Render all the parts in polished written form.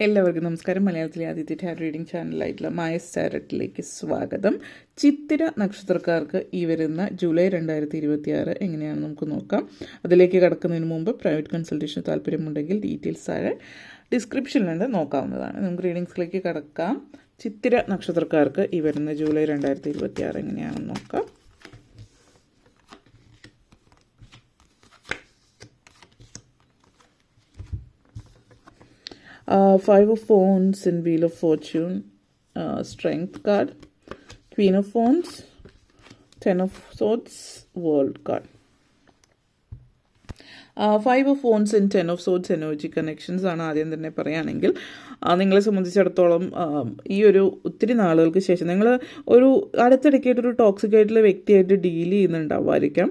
എല്ലാവർക്കും നമസ്കാരം. മലയാളത്തിലെ ആദ്യത്തെ ടാരോ റീഡിംഗ് ചാനലായിട്ടുള്ള മായസ് ടാരറ്റിലേക്ക് സ്വാഗതം. ചിത്തിര നക്ഷത്രക്കാർക്ക് ഈ വരുന്ന ജൂലൈ 2026 എങ്ങനെയാണെന്ന് നമുക്ക് നോക്കാം. അതിലേക്ക് കടക്കുന്നതിന് മുമ്പ് പ്രൈവറ്റ് കൺസൾട്ടേഷൻ താല്പര്യമുണ്ടെങ്കിൽ ഡീറ്റെയിൽസ് താഴെ ഡിസ്ക്രിപ്ഷനിലുണ്ട്, നോക്കാവുന്നതാണ്. നമുക്ക് റീഡിങ്സിലേക്ക് കടക്കാം. ചിത്തിര നക്ഷത്രക്കാർക്ക് ഈ വരുന്ന ജൂലൈ 2026 എങ്ങനെയാണെന്ന് നോക്കാം. Five of Wands and Wheel of Fortune, Strength card, Queen of Wands, Ten of Swords, World card. Five of Wands and Ten of Swords energy connections ആണ്. ആദ്യം തന്നെ പറയുകയാണെങ്കിൽ നിങ്ങളെ സംബന്ധിച്ചിടത്തോളം ഈ ഒരു ഒത്തിരി നാളുകൾക്ക് ശേഷം നിങ്ങൾ ഒരു അടുത്തിടയ്ക്കായിട്ടൊരു ടോക്സിക് ആയിട്ടുള്ള വ്യക്തിയായിട്ട് ഡീൽ ചെയ്യുന്നുണ്ടാവുമായിരിക്കാം.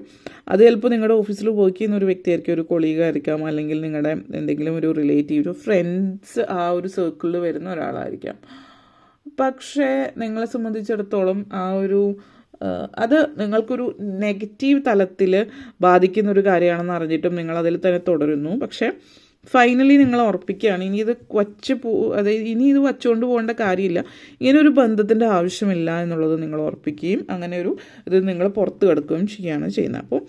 അത് ചിലപ്പോൾ നിങ്ങളുടെ ഓഫീസിൽ വർക്ക് ചെയ്യുന്ന ഒരു വ്യക്തിയായിരിക്കും, ഒരു കൊളീഗ് ആയിരിക്കാം, അല്ലെങ്കിൽ നിങ്ങളുടെ എന്തെങ്കിലും ഒരു റിലേറ്റീവ്, ഒരു ഫ്രണ്ട്സ് ആ ഒരു സർക്കിളിൽ വരുന്ന ഒരാളായിരിക്കാം. പക്ഷേ നിങ്ങളെ സംബന്ധിച്ചിടത്തോളം ആ ഒരു അത് നിങ്ങൾക്കൊരു നെഗറ്റീവ് തലത്തിൽ ബാധിക്കുന്നൊരു കാര്യമാണെന്ന് അറിഞ്ഞിട്ടും നിങ്ങൾ അതിൽ തന്നെ തുടരുന്നു. പക്ഷേ ഫൈനലി നിങ്ങൾ ഉറപ്പിക്കുകയാണ് ഇനി ഇത് അതായത് ഇനി ഇത് വച്ചുകൊണ്ട് പോകേണ്ട കാര്യമില്ല, ഇങ്ങനൊരു ബന്ധത്തിൻ്റെ ആവശ്യമില്ല എന്നുള്ളത് നിങ്ങൾ ഉറപ്പിക്കുകയും അങ്ങനെ ഒരു ഇത് നിങ്ങൾ പുറത്ത് കിടക്കുകയും ചെയ്യുകയാണ് ചെയ്യുന്നത്. അപ്പോൾ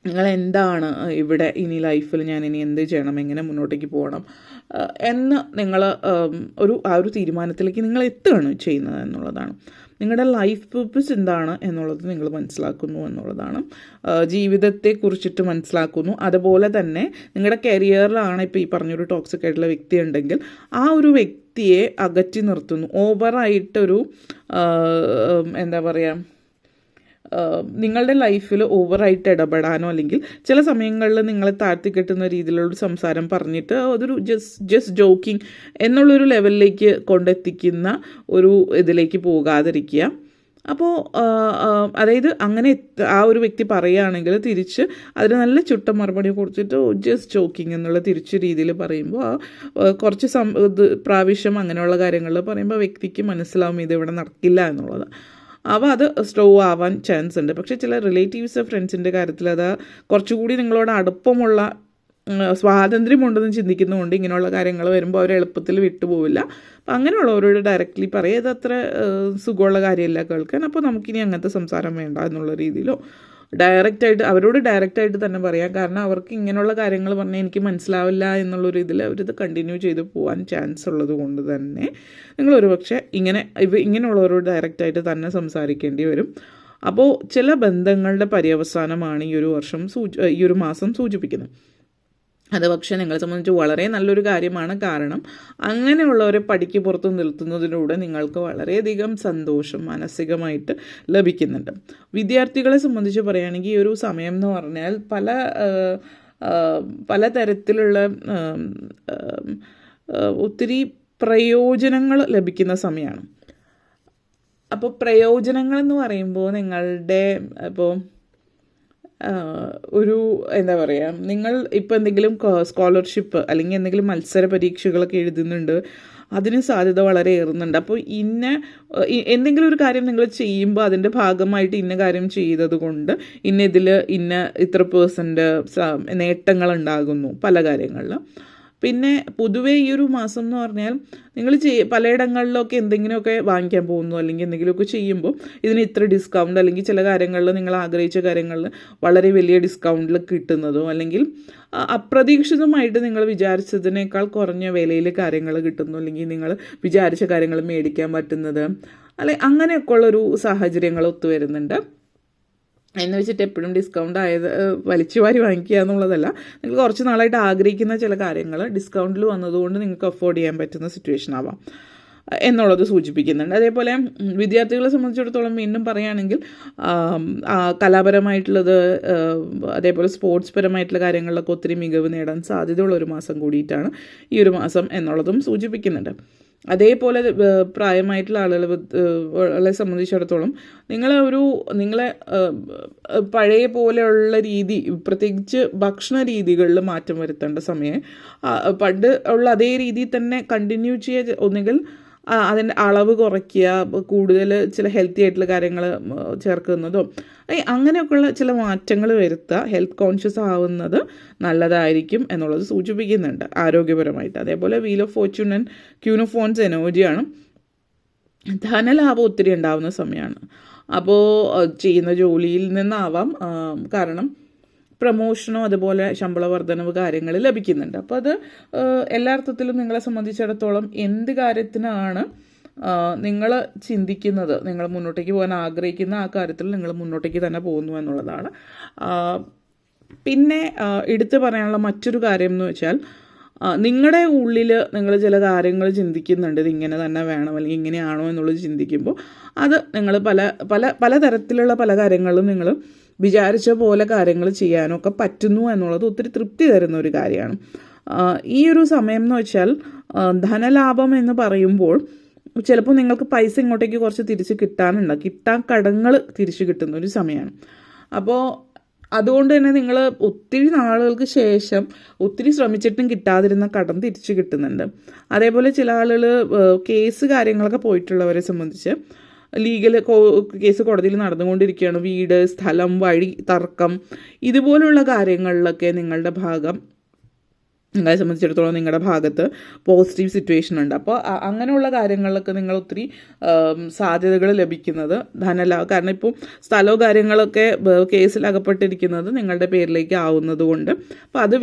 നിങ്ങൾ എന്താണ് ഇവിടെ ഇനി ലൈഫിൽ ഞാൻ ഇനി എന്ത് ചെയ്യണം, എങ്ങനെ മുന്നോട്ടേക്ക് പോകണം എന്ന് നിങ്ങൾ ആ ഒരു തീരുമാനത്തിലേക്ക് നിങ്ങൾ എത്തുകയാണ് ചെയ്യുന്നത് എന്നുള്ളതാണ്. നിങ്ങളുടെ ലൈഫ് പർപ്പസ് എന്താണ് എന്നുള്ളത് നിങ്ങൾ മനസ്സിലാക്കുന്നു എന്നുള്ളതാണ്. ജീവിതത്തെക്കുറിച്ചിട്ട് മനസ്സിലാക്കുന്നു. അതുപോലെ തന്നെ നിങ്ങളുടെ കരിയറിലാണ് ഇപ്പോൾ ഈ പറഞ്ഞൊരു ടോക്സിക് ആയിട്ടുള്ള വ്യക്തി ഉണ്ടെങ്കിൽ ആ ഒരു വ്യക്തിയെ അകറ്റി നിർത്തുന്നു. ഓവറായിട്ടൊരു എന്താ പറയുക, നിങ്ങളുടെ ലൈഫിൽ ഓവറായിട്ട് ഇടപെടാനോ അല്ലെങ്കിൽ ചില സമയങ്ങളിൽ നിങ്ങളെ താഴ്ത്തി കെട്ടുന്ന രീതിയിലുള്ള സംസാരം പറഞ്ഞിട്ട് അതൊരു ജസ്റ്റ് ജോക്കിങ് എന്നുള്ളൊരു ലെവലിലേക്ക് കൊണ്ടെത്തിക്കുന്ന ഒരു ഇതിലേക്ക് പോകാതിരിക്കുക. അപ്പോൾ അതായത് അങ്ങനെ ആ ഒരു വ്യക്തി പറയുകയാണെങ്കിൽ തിരിച്ച് അതിന് നല്ല ചുട്ട മറുപടി കൊടുത്തിട്ട് ജസ്റ്റ് ജോക്കിങ് എന്നുള്ള തിരിച്ച് രീതിയിൽ പറയുമ്പോൾ കുറച്ച് പ്രാവശ്യം അങ്ങനെയുള്ള കാര്യങ്ങളിൽ പറയുമ്പോൾ വ്യക്തിക്ക് മനസ്സിലാവും ഇത് ഇവിടെ നടക്കില്ല എന്നുള്ളത്. അപ്പോൾ അത് സ്ലോ ആവാൻ ചാൻസ് ഉണ്ട്. പക്ഷേ ചില റിലേറ്റീവ്സ് ഫ്രണ്ട്സിൻ്റെ കാര്യത്തിൽ അത് കുറച്ചുകൂടി നിങ്ങളോട് അടുപ്പമുള്ള സ്വാതന്ത്ര്യമുണ്ടെന്ന് ചിന്തിക്കുന്നതുകൊണ്ട് ഇങ്ങനെയുള്ള കാര്യങ്ങൾ വരുമ്പോൾ അവർ എളുപ്പത്തിൽ വിട്ടുപോവില്ല. അപ്പം അങ്ങനെയുള്ളവരോട് ഡയറക്റ്റ്ലി പറയുക ഇത് അത്ര സുഖമുള്ള കാര്യമില്ല കേൾക്കാൻ, അപ്പോൾ നമുക്കിനി അങ്ങനത്തെ സംസാരം വേണ്ട എന്നുള്ള രീതിയിലോ അവരോട് ഡയറക്റ്റായിട്ട് തന്നെ പറയാം. കാരണം അവർക്ക് ഇങ്ങനെയുള്ള കാര്യങ്ങൾ പറഞ്ഞാൽ എനിക്ക് മനസ്സിലാവില്ല എന്നുള്ളൊരു ഇതിൽ അവരിത് കണ്ടിന്യൂ ചെയ്ത് പോകാൻ ചാൻസ് ഉള്ളത് കൊണ്ട് തന്നെ നിങ്ങളൊരു പക്ഷേ ഇങ്ങനെയുള്ളവരോട് ഡയറക്റ്റായിട്ട് തന്നെ സംസാരിക്കേണ്ടി വരും. അപ്പോൾ ചില ബന്ധങ്ങളുടെ പര്യവസാനമാണ് ഈ ഒരു മാസം സൂചിപ്പിക്കുന്നത്. അത് പക്ഷേ നിങ്ങളെ സംബന്ധിച്ച് വളരെ നല്ലൊരു കാര്യമാണ്. കാരണം അങ്ങനെയുള്ളവരെ പടിക്ക് പുറത്ത് നിർത്തുന്നതിലൂടെ നിങ്ങൾക്ക് വളരെയധികം സന്തോഷം മാനസികമായിട്ട് ലഭിക്കുന്നുണ്ട്. വിദ്യാർത്ഥികളെ സംബന്ധിച്ച് പറയുകയാണെങ്കിൽ ഈ ഒരു സമയം എന്ന് പറഞ്ഞാൽ പല തരത്തിലുള്ള ഒത്തിരി പ്രയോജനങ്ങൾ ലഭിക്കുന്ന സമയമാണ്. അപ്പോൾ പ്രയോജനങ്ങളെന്ന് പറയുമ്പോൾ നിങ്ങളുടെ ഇപ്പോൾ ഒരു എന്താ പറയുക, നിങ്ങൾ ഇപ്പോൾ എന്തെങ്കിലും സ്കോളർഷിപ്പ് അല്ലെങ്കിൽ എന്തെങ്കിലും മത്സര പരീക്ഷകളൊക്കെ എഴുതുന്നുണ്ട്, അതിന് സാധ്യത വളരെ ഏറുന്നുണ്ട്. അപ്പോൾ എന്തെങ്കിലും ഒരു കാര്യം നിങ്ങൾ ചെയ്യുമ്പോൾ അതിൻ്റെ ഭാഗമായിട്ട് ഇന്ന കാര്യം ചെയ്തത് കൊണ്ട് ഇത്ര % നേട്ടങ്ങൾ ഉണ്ടാകുന്നു പല കാര്യങ്ങളിൽ. പിന്നെ പൊതുവേ ഈ ഒരു മാസം എന്ന് പറഞ്ഞാൽ നിങ്ങൾ പലയിടങ്ങളിലൊക്കെ എന്തെങ്കിലുമൊക്കെ വാങ്ങിക്കാൻ പോകുന്നു അല്ലെങ്കിൽ എന്തെങ്കിലുമൊക്കെ ചെയ്യുമ്പോൾ ഇതിന് ഇത്ര ഡിസ്കൗണ്ട്, അല്ലെങ്കിൽ ചില കാര്യങ്ങളിൽ നിങ്ങൾ ആഗ്രഹിച്ച കാര്യങ്ങളിൽ വളരെ വലിയ ഡിസ്കൗണ്ടിൽ കിട്ടുന്നതോ അല്ലെങ്കിൽ അപ്രതീക്ഷിതമായിട്ട് നിങ്ങൾ വിചാരിച്ചതിനേക്കാൾ കുറഞ്ഞ വിലയിൽ കാര്യങ്ങൾ കിട്ടുന്നു, അല്ലെങ്കിൽ നിങ്ങൾ വിചാരിച്ച കാര്യങ്ങൾ മേടിക്കാൻ പറ്റുന്നത് അങ്ങനെയൊക്കെ ഉള്ളൊരു സാഹചര്യങ്ങൾ ഒത്തുവരുന്നുണ്ട്. എന്ന് വെച്ചിട്ട് എപ്പോഴും ഡിസ്കൗണ്ട് വലിച്ചു വാരി വാങ്ങിക്കുക എന്നുള്ളതല്ല. നിങ്ങൾ കുറച്ച് നാളായിട്ട് ആഗ്രഹിക്കുന്ന ചില കാര്യങ്ങൾ ഡിസ്കൗണ്ടിൽ വന്നതുകൊണ്ട് നിങ്ങൾക്ക് അഫോർഡ് ചെയ്യാൻ പറ്റുന്ന സിറ്റുവേഷൻ ആവാം എന്നുള്ളത് സൂചിപ്പിക്കുന്നുണ്ട്. അതേപോലെ വിദ്യാർത്ഥികളെ സംബന്ധിച്ചിടത്തോളം വീണ്ടും പറയുകയാണെങ്കിൽ കലാപരമായിട്ടുള്ളത് അതേപോലെ സ്പോർട്സ് പരമായിട്ടുള്ള കാര്യങ്ങളിലൊക്കെ ഒത്തിരി മികവ് നേടാൻ സാധ്യതയുള്ള ഒരു മാസം കൂടിയിട്ടാണ് ഈ ഒരു മാസം എന്നുള്ളതും സൂചിപ്പിക്കുന്നുണ്ട്. അതേപോലെ പ്രായമായിട്ടുള്ള ആളുകളെ സംബന്ധിച്ചിടത്തോളം നിങ്ങളെ പഴയ പോലെയുള്ള രീതി, പ്രത്യേകിച്ച് ഭക്ഷണ രീതികളിൽ മാറ്റം വരുത്തേണ്ട സമയം പണ്ട് ഉള്ള അതേ രീതിയിൽ തന്നെ കണ്ടിന്യൂ ഒന്നുകിൽ അതിൻ്റെ അളവ് കുറയ്ക്കുക, കൂടുതൽ ചില ഹെൽത്തി ആയിട്ടുള്ള കാര്യങ്ങൾ ചേർക്കുന്നതോ അങ്ങനെയൊക്കെയുള്ള ചില മാറ്റങ്ങൾ വരുത്തുക, ഹെൽത്ത് കോൺഷ്യസ് ആവുന്നത് നല്ലതായിരിക്കും എന്നുള്ളത് സൂചിപ്പിക്കുന്നുണ്ട് ആരോഗ്യപരമായിട്ട്. അതേപോലെ wheel of Fortune and queen of wands എനർജിയാണ്. ധനലാഭം ഒത്തിരി ഉണ്ടാവുന്ന സമയമാണ്. അപ്പോൾ ചെയ്യുന്ന ജോലിയിൽ നിന്നാവാം, കാരണം പ്രമോഷനോ അതുപോലെ ശമ്പള വർധനവ് കാര്യങ്ങൾ ലഭിക്കുന്നുണ്ട്. അപ്പോൾ അത് എല്ലാ അർത്ഥത്തിലും നിങ്ങളെ സംബന്ധിച്ചിടത്തോളം എന്ത് കാര്യത്തിനാണ് നിങ്ങൾ ചിന്തിക്കുന്നത്, നിങ്ങൾ മുന്നോട്ടേക്ക് പോകാൻ ആഗ്രഹിക്കുന്ന ആ കാര്യത്തിൽ നിങ്ങൾ മുന്നോട്ടേക്ക് തന്നെ പോകുന്നു എന്നുള്ളതാണ്. പിന്നെ എടുത്തു പറയാനുള്ള മറ്റൊരു കാര്യം എന്ന് വെച്ചാൽ, നിങ്ങളുടെ ഉള്ളിൽ നിങ്ങൾ ചില കാര്യങ്ങൾ ചിന്തിക്കുന്നുണ്ട്, ഇത് ഇങ്ങനെ തന്നെ വേണം അല്ലെങ്കിൽ ഇങ്ങനെയാണോ എന്നുള്ളത് ചിന്തിക്കുമ്പോൾ അത് നിങ്ങൾ പലതരത്തിലുള്ള പല കാര്യങ്ങളും നിങ്ങൾ വിചാരിച്ച പോലെ കാര്യങ്ങൾ ചെയ്യാനൊക്കെ പറ്റുന്നു എന്നുള്ളത് ഒത്തിരി തൃപ്തി തരുന്ന ഒരു കാര്യമാണ്. ഈ ഒരു സമയം എന്ന് വെച്ചാൽ ധനലാഭം എന്ന് പറയുമ്പോൾ ചിലപ്പോൾ നിങ്ങൾക്ക് പൈസ ഇങ്ങോട്ടേക്ക് കുറച്ച് തിരിച്ച് കിട്ടാൻ കടങ്ങൾ തിരിച്ച് കിട്ടുന്ന ഒരു സമയമാണ്. അപ്പോൾ അതുകൊണ്ട് തന്നെ നിങ്ങൾ ഒത്തിരി നാളുകൾക്ക് ശേഷം ഒത്തിരി ശ്രമിച്ചിട്ടും കിട്ടാതിരുന്ന കടം തിരിച്ച് കിട്ടുന്നുണ്ട്. അതേപോലെ ചില ആളുകൾ കേസ് കാര്യങ്ങളൊക്കെ പോയിട്ടുള്ളവരെ സംബന്ധിച്ച് ലീഗൽ കേസ് കോടതിയിൽ നടന്നുകൊണ്ടിരിക്കുകയാണ്. വീട്, സ്ഥലം, വഴി തർക്കം ഇതുപോലുള്ള കാര്യങ്ങളിലൊക്കെ നിങ്ങളെ സംബന്ധിച്ചിടത്തോളം നിങ്ങളുടെ ഭാഗത്ത് പോസിറ്റീവ് സിറ്റുവേഷൻ ഉണ്ട്. അപ്പോൾ അങ്ങനെയുള്ള കാര്യങ്ങളിലൊക്കെ നിങ്ങൾ ഒത്തിരി സാധ്യതകൾ ലഭിക്കുന്നത് കാരണം ഇപ്പോൾ സ്ഥലവും കാര്യങ്ങളൊക്കെ കേസിൽ അകപ്പെട്ടിരിക്കുന്നത് നിങ്ങളുടെ പേരിലേക്ക് ആവുന്നത് കൊണ്ട് അപ്പോൾ അത്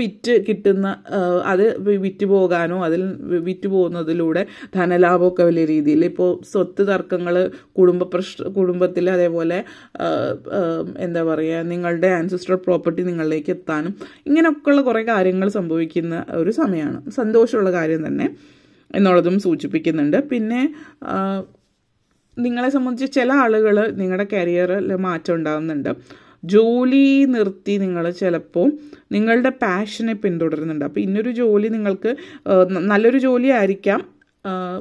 വിറ്റ് പോകാനോ അതിൽ വിറ്റ് പോകുന്നതിലൂടെ ധനലാഭമൊക്കെ വലിയ രീതിയിൽ, ഇപ്പോൾ സ്വത്ത് തർക്കങ്ങൾ കുടുംബത്തിൽ, അതേപോലെ എന്താ പറയുക, നിങ്ങളുടെ ആൻസിസ്ട്രൽ പ്രോപ്പർട്ടി നിങ്ങളിലേക്ക് എത്താനും ഇങ്ങനെയൊക്കെയുള്ള കുറേ കാര്യങ്ങൾ സംഭവിക്കുന്ന ഒരു സമയമാണ്. സന്തോഷമുള്ള കാര്യം തന്നെ എന്നുള്ളതും സൂചിപ്പിക്കുന്നുണ്ട്. പിന്നെ നിങ്ങളെ സംബന്ധിച്ച് ചില ആളുകൾ നിങ്ങളുടെ കരിയറിൽ മാറ്റം ഉണ്ടാകുന്നുണ്ട്. ജോലി നിർത്തി നിങ്ങൾ ചിലപ്പോൾ നിങ്ങളുടെ പാഷനെ പിന്തുടരുന്നുണ്ട്. അപ്പോൾ ഇന്നൊരു ജോലി നിങ്ങൾക്ക് നല്ലൊരു ജോലി ആയിരിക്കാം,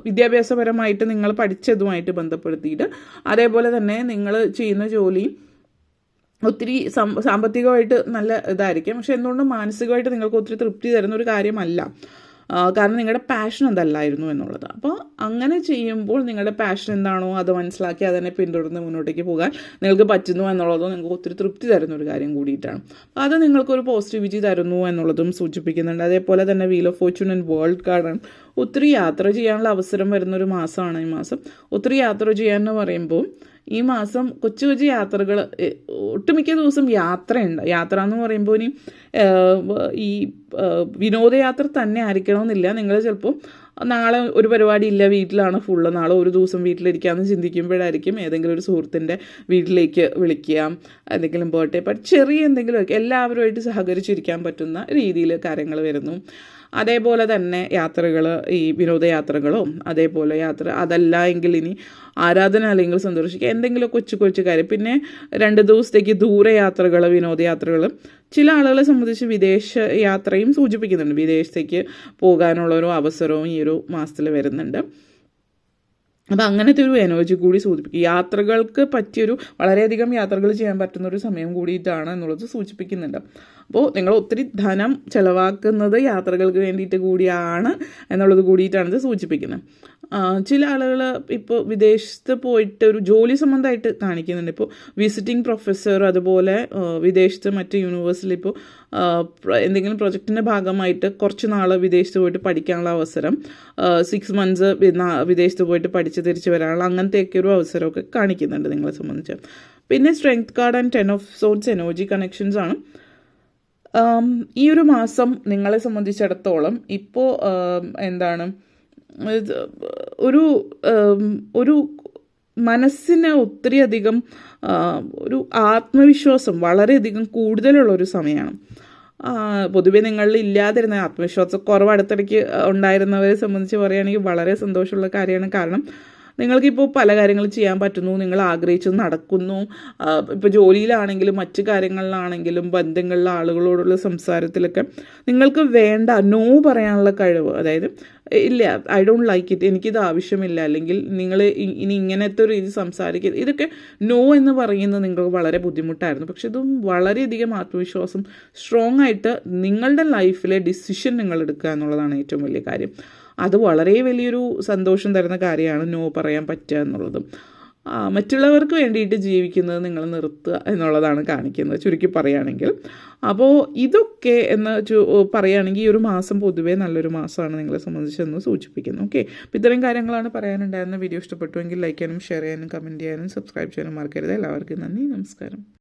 വിദ്യാഭ്യാസപരമായിട്ട് നിങ്ങൾ പഠിച്ചതുമായിട്ട് ബന്ധപ്പെടുത്തിയിട്ട്, അതേപോലെ തന്നെ നിങ്ങൾ ചെയ്യുന്ന ജോലി ഒത്തിരി സാമ്പത്തികമായിട്ട് നല്ല ഇതായിരിക്കും, പക്ഷെ എന്തുകൊണ്ടും മാനസികമായിട്ട് നിങ്ങൾക്ക് ഒത്തിരി തൃപ്തി തരുന്ന ഒരു കാര്യമല്ല. കാരണം നിങ്ങളുടെ പാഷൻ അതല്ലായിരുന്നു എന്നുള്ളത്. അപ്പോൾ അങ്ങനെ ചെയ്യുമ്പോൾ നിങ്ങളുടെ പാഷൻ എന്താണോ അത് മനസ്സിലാക്കി അതിനെ പിന്തുടർന്ന് മുന്നോട്ടേക്ക് പോകാൻ നിങ്ങൾക്ക് പറ്റുന്നു എന്നുള്ളതും നിങ്ങൾക്ക് ഒത്തിരി തൃപ്തി തരുന്ന ഒരു കാര്യം കൂടിയിട്ടാണ്. അത് നിങ്ങൾക്കൊരു പോസിറ്റിവിറ്റി തരുന്നു എന്നുള്ളതും സൂചിപ്പിക്കുന്നുണ്ട്. അതേപോലെ തന്നെ wheel of Fortune and world കാർഡാണ്. ഒത്തിരി യാത്ര ചെയ്യാനുള്ള അവസരം വരുന്നൊരു മാസമാണ് ഈ മാസം. ഒത്തിരി യാത്ര ചെയ്യാമെന്ന് പറയുമ്പോൾ ഈ മാസം കൊച്ചു കൊച്ചു യാത്രകൾ, ഒട്ടുമിക്ക ദിവസം യാത്ര എന്ന് പറയുമ്പോൾ ഇനി ഈ വിനോദയാത്ര തന്നെ ആയിരിക്കണമെന്നില്ല. നിങ്ങൾ ചിലപ്പോൾ നാളെ ഒരു പരിപാടി ഇല്ല, വീട്ടിലാണ് ഫുള്ള്, നാളെ ഒരു ദിവസം വീട്ടിലിരിക്കാമെന്ന് ചിന്തിക്കുമ്പോഴായിരിക്കും ഏതെങ്കിലും ഒരു സുഹൃത്തിൻ്റെ വീട്ടിലേക്ക് വിളിക്കുക, എന്തെങ്കിലും ബർത്ത്ഡേ ചെറിയ എന്തെങ്കിലും എല്ലാവരുമായിട്ട് സഹകരിച്ചിരിക്കാൻ പറ്റുന്ന രീതിയിൽ കാര്യങ്ങൾ വരുന്നു. അതേപോലെ തന്നെ യാത്രകൾ, ഈ വിനോദയാത്രകളോ അതേപോലെ അതല്ല എങ്കിൽ ഇനി ആരാധനാലയങ്ങൾ സന്ദർശിക്കുക, എന്തെങ്കിലും കൊച്ചു കാര്യം. പിന്നെ 2 ദിവസത്തേക്ക് ദൂരയാത്രകൾ, വിനോദയാത്രകൾ ചില ആളുകളെ സംബന്ധിച്ച് വിദേശ യാത്രയും സൂചിപ്പിക്കുന്നുണ്ട്. വിദേശത്തേക്ക് പോകാനുള്ളൊരു അവസരവും ഈ ഒരു മാസത്തിൽ വരുന്നുണ്ട്. അപ്പോൾ അങ്ങനത്തെ ഒരു എനർജി കൂടി സൂചിപ്പിക്കും. യാത്രകൾക്ക് പറ്റിയൊരു വളരെയധികം യാത്രകൾ ചെയ്യാൻ പറ്റുന്നൊരു സമയം കൂടിയിട്ടാണ് എന്നുള്ളത് സൂചിപ്പിക്കുന്നുണ്ട്. അപ്പോൾ നിങ്ങൾ ഒത്തിരി ധനം ചിലവാക്കുന്നത് യാത്രകൾക്ക് വേണ്ടിയിട്ട് കൂടിയാണ് എന്നുള്ളത് കൂടിയിട്ടാണ് ഇത് സൂചിപ്പിക്കുന്നത്. ചില ആളുകൾ ഇപ്പോൾ വിദേശത്ത് പോയിട്ട് ഒരു ജോലി സംബന്ധമായിട്ട് കാണിക്കുന്നുണ്ട്. ഇപ്പോൾ വിസിറ്റിംഗ് പ്രൊഫസർ, അതുപോലെ വിദേശത്ത് മറ്റ് യൂണിവേഴ്സിറ്റിയിൽ ഇപ്പോൾ എന്തെങ്കിലും പ്രൊജക്റ്റിൻ്റെ ഭാഗമായിട്ട് കുറച്ച് നാൾ വിദേശത്ത് പോയിട്ട് പഠിക്കാനുള്ള അവസരം, 6 months വിദേശത്ത് പോയിട്ട് പഠിച്ച് തിരിച്ച് വരാനുള്ള അങ്ങനത്തെയൊക്കെ ഒരു അവസരമൊക്കെ കാണിക്കുന്നുണ്ട് നിങ്ങളെ സംബന്ധിച്ച്. പിന്നെ strength card and 10 of Swords energy connections ആണ്. ഈ ഒരു മാസം നിങ്ങളെ സംബന്ധിച്ചിടത്തോളം ഇപ്പോൾ എന്താണ്, ഒരു മനസ്സിന് ഒത്തിരി അധികം ഒരു ആത്മവിശ്വാസം വളരെയധികം കൂടുതലുള്ളൊരു സമയമാണ്. പൊതുവെ നിങ്ങളിൽ ഇല്ലാതിരുന്ന ആത്മവിശ്വാസക്കുറവ് അടുത്തിടയ്ക്ക് ഉണ്ടായിരുന്നവരെ സംബന്ധിച്ച് പറയുകയാണെങ്കിൽ വളരെ സന്തോഷമുള്ള കാര്യമാണ്. കാരണം നിങ്ങൾക്കിപ്പോൾ പല കാര്യങ്ങളും ചെയ്യാൻ പറ്റുന്നു, നിങ്ങൾ ആഗ്രഹിച്ചത് നടക്കുന്നു. ഇപ്പോൾ ജോലിയിലാണെങ്കിലും മറ്റു കാര്യങ്ങളിലാണെങ്കിലും ബന്ധങ്ങളിലെ ആളുകളോടുള്ള സംസാരത്തിലൊക്കെ നിങ്ങൾക്ക് വേണ്ട നോ പറയാനുള്ള കഴിവ്, അതായത് ഇല്ല, ഐ ഡോണ്ട് ലൈക്ക് ഇറ്റ്, എനിക്കിത് ആവശ്യമില്ല, അല്ലെങ്കിൽ നിങ്ങൾ ഇനി ഇങ്ങനത്തെ ഒരു രീതി സംസാരിക്കരുത്, ഇതൊക്കെ നോ എന്ന് പറയുന്നത് നിങ്ങൾക്ക് വളരെ ബുദ്ധിമുട്ടായിരുന്നു. പക്ഷെ ഇതും വളരെയധികം ആത്മവിശ്വാസം സ്ട്രോങ് ആയിട്ട് നിങ്ങളുടെ ലൈഫിലെ ഡിസിഷൻ നിങ്ങൾ എടുക്കുക എന്നുള്ളതാണ് ഏറ്റവും വലിയ കാര്യം. അത് വളരെ വലിയൊരു സന്തോഷം തരുന്ന കാര്യമാണ് നോ പറയാൻ പറ്റുക എന്നുള്ളത്. മറ്റുള്ളവർക്ക് വേണ്ടിയിട്ട് ജീവിക്കുന്നത് നിങ്ങൾ നിർത്തുക എന്നുള്ളതാണ് കാണിക്കുന്നത്, ചുരുക്കി പറയുകയാണെങ്കിൽ. അപ്പോൾ ഇതൊക്കെ എന്ന് പറയുകയാണെങ്കിൽ ഈ ഒരു മാസം പൊതുവേ നല്ലൊരു മാസമാണ് നിങ്ങളെ സംബന്ധിച്ചെന്ന് സൂചിപ്പിക്കുന്നു. ഓക്കെ, അപ്പോൾ ഇത്രയും കാര്യങ്ങളാണ് പറയാനുണ്ടായിരുന്ന. വീഡിയോ ഇഷ്ടപ്പെട്ടുവെങ്കിൽ ലൈക്ക് ചെയ്യാനും ഷെയർ ചെയ്യാനും കമൻറ്റ് ചെയ്യാനും സബ്സ്ക്രൈബ് ചെയ്യാനും മറക്കരുത്. എല്ലാവർക്കും നന്ദി, നമസ്കാരം.